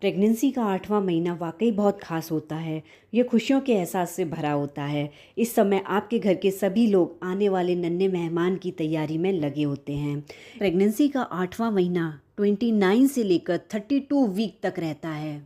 Pregnancy का 8वां महीना वाकई बहुत खास होता है। ये खुशियों के एहसास से भरा होता है। इस समय आपके घर के सभी लोग आने वाले नन्हे मेहमान की तैयारी में लगे होते हैं। प्रेगनेंसी का 8वां महीना 29 से लेकर 32 वीक तक रहता है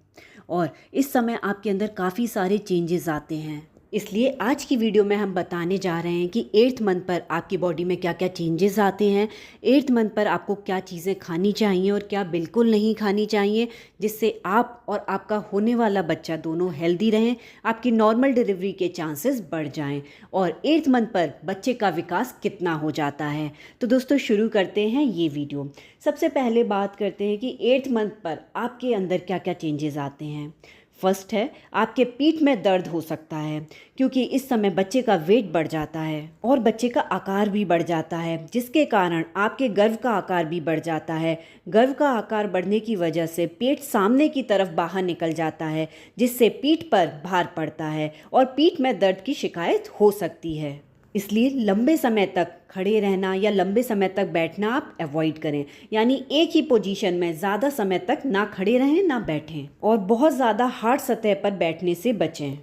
और इस समय आपके अंदर काफ़ी सारे चेंजेस आते हैं। इसलिए आज की वीडियो में हम बताने जा रहे हैं कि 8th मंथ पर आपकी बॉडी में क्या क्या चेंजेस आते हैं, 8th मंथ पर आपको क्या चीज़ें खानी चाहिए और क्या बिल्कुल नहीं खानी चाहिए, जिससे आप और आपका होने वाला बच्चा दोनों हेल्दी रहें, आपकी नॉर्मल डिलीवरी के चांसेस बढ़ जाएं और 8th मंथ पर बच्चे का विकास कितना हो जाता है। तो दोस्तों शुरू करते हैं ये वीडियो। सबसे पहले बात करते हैं कि 8th मंथ पर आपके अंदर क्या क्या चेंजेस आते हैं। फर्स्ट है, आपके पीठ में दर्द हो सकता है क्योंकि इस समय बच्चे का वेट बढ़ जाता है और बच्चे का आकार भी बढ़ जाता है, जिसके कारण आपके गर्भ का आकार भी बढ़ जाता है। गर्भ का आकार बढ़ने की वजह से पेट सामने की तरफ बाहर निकल जाता है, जिससे पीठ पर भार पड़ता है और पीठ में दर्द की शिकायत हो सकती है। इसलिए लंबे समय तक खड़े रहना या लंबे समय तक बैठना आप अवॉइड करें, यानी एक ही पोजीशन में ज़्यादा समय तक ना खड़े रहें ना बैठें और बहुत ज़्यादा हार्ड सतह पर बैठने से बचें।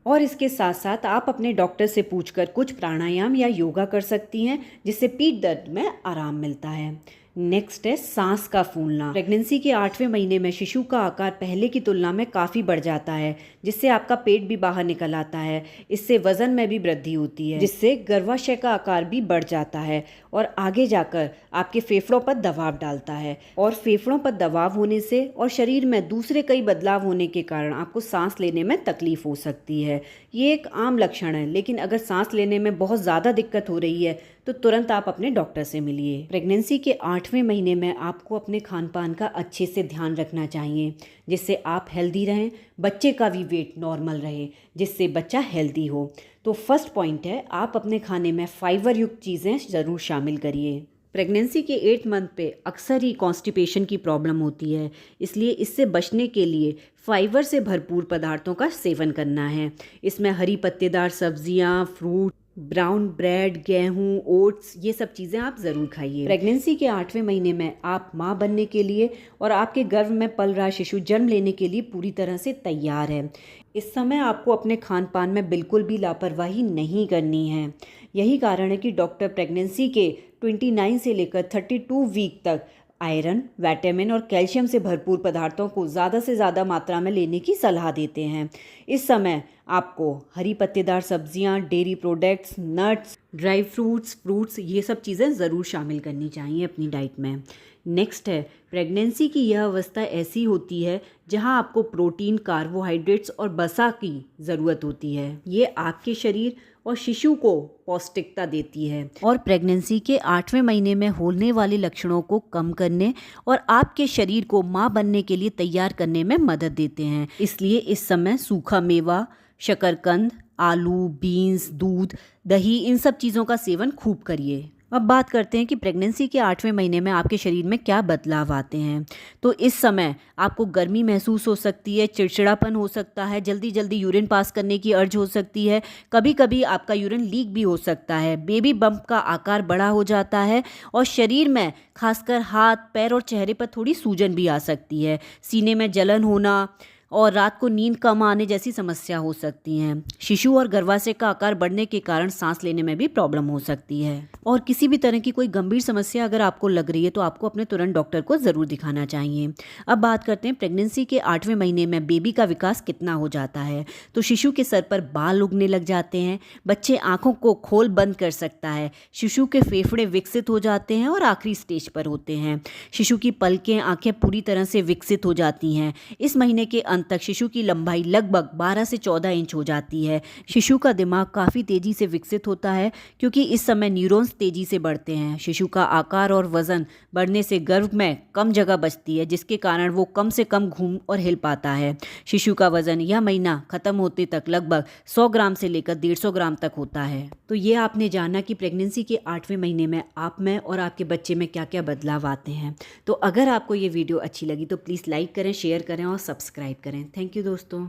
और इसके साथ साथ आप अपने डॉक्टर से पूछकर कुछ प्राणायाम या योगा कर सकती हैं, जिससे पीठ दर्द में आराम मिलता है। नेक्स्ट है सांस का फूलना। प्रेगनेंसी के 8वें महीने में शिशु का आकार पहले की तुलना में काफ़ी बढ़ जाता है, जिससे आपका पेट भी बाहर निकल आता है। इससे वजन में भी वृद्धि होती है, जिससे गर्भाशय का आकार भी बढ़ जाता है और आगे जाकर आपके फेफड़ों पर दबाव डालता है। और फेफड़ों पर दबाव होने से और शरीर में दूसरे कई बदलाव होने के कारण आपको सांस लेने में तकलीफ हो सकती है। ये एक आम लक्षण है, लेकिन अगर सांस लेने में बहुत ज़्यादा दिक्कत हो रही है तो तुरंत आप अपने डॉक्टर से मिलिए। प्रेगनेंसी के 8वें महीने में आपको अपने खान पान का अच्छे से ध्यान रखना चाहिए, जिससे आप हेल्दी रहें, बच्चे का भी वेट नॉर्मल रहे, जिससे बच्चा हेल्दी हो। तो फर्स्ट पॉइंट है, आप अपने खाने में फाइबर युक्त चीज़ें ज़रूर शामिल करिए। प्रेगनेंसी के 8th मंथ पे अक्सर ही कॉन्स्टिपेशन की प्रॉब्लम होती है, इसलिए इससे बचने के लिए फाइबर से भरपूर पदार्थों का सेवन करना है। इसमें हरी पत्तेदार सब्जियां, फ्रूट, ब्राउन ब्रेड, गेहूं, ओट्स, ये सब चीज़ें आप ज़रूर खाइए। प्रेगनेंसी के 8वें महीने में आप माँ बनने के लिए और आपके गर्भ में पल रहा शिशु जन्म लेने के लिए पूरी तरह से तैयार है। इस समय आपको अपने खान पान में बिल्कुल भी लापरवाही नहीं करनी है। यही कारण है कि डॉक्टर प्रेगनेंसी के 29 से लेकर 32 वीक तक आयरन, विटामिन और कैल्शियम से भरपूर पदार्थों को ज़्यादा से ज़्यादा मात्रा में लेने की सलाह देते हैं। इस समय आपको हरी पत्तेदार सब्जियां, dairy products, nuts, dry fruits, ये सब चीज़ें ज़रूर शामिल करनी चाहिए अपनी डाइट में। नेक्स्ट है, प्रेगनेंसी की यह अवस्था ऐसी होती है जहां आपको प्रोटीन, कार्बोहाइड्रेट्स और वसा की ज़रूरत होती है। ये आपके शरीर और शिशु को पौष्टिकता देती है और प्रेगनेंसी के 8वें महीने में होने वाले लक्षणों को कम करने और आपके शरीर को माँ बनने के लिए तैयार करने में मदद देते हैं। इसलिए इस समय सूखा मेवा, शकरकंद, आलू, बीन्स, दूध, दही, इन सब चीज़ों का सेवन खूब करिए। अब बात करते हैं कि प्रेगनेंसी के 8वें महीने में आपके शरीर में क्या बदलाव आते हैं। तो इस समय आपको गर्मी महसूस हो सकती है, चिड़चिड़ापन हो सकता है, जल्दी जल्दी यूरिन पास करने की अर्ज हो सकती है, कभी कभी आपका यूरिन लीक भी हो सकता है, बेबी बम्प का आकार बड़ा हो जाता है और शरीर में खासकर हाथ, पैर और चेहरे पर थोड़ी सूजन भी आ सकती है, सीने में जलन होना और रात को नींद कम आने जैसी समस्या हो सकती हैं। शिशु और गर्भाशय का आकार बढ़ने के कारण सांस लेने में भी प्रॉब्लम हो सकती है और किसी भी तरह की कोई गंभीर समस्या अगर आपको लग रही है तो आपको अपने तुरंत डॉक्टर को ज़रूर दिखाना चाहिए। अब बात करते हैं प्रेगनेंसी के 8वें महीने में बेबी का विकास कितना हो जाता है। तो शिशु के सर पर बाल उगने लग जाते हैं, बच्चे आँखों को खोल बंद कर सकता है, शिशु के फेफड़े विकसित हो जाते हैं और आखिरी स्टेज पर होते हैं। शिशु की पलकें, आँखें पूरी तरह से विकसित हो जाती हैं। इस महीने के तक शिशु की लंबाई लगभग 12 से 14 इंच हो जाती है। शिशु का दिमाग काफ़ी तेज़ी से विकसित होता है क्योंकि इस समय न्यूरॉन्स तेज़ी से बढ़ते हैं। शिशु का आकार और वज़न बढ़ने से गर्भ में कम जगह बचती है, जिसके कारण वो कम से कम घूम और हिल पाता है। शिशु का वज़न यह महीना ख़त्म होते तक लगभग 100 ग्राम से लेकर 150 ग्राम तक होता है। तो ये आपने जाना कि प्रेगनेंसी के 8वें महीने में आप में और आपके बच्चे में क्या क्या बदलाव आते हैं। तो अगर आपको ये वीडियो अच्छी लगी तो प्लीज़ लाइक करें, शेयर करें और सब्सक्राइब करें। थैंक यू दोस्तों।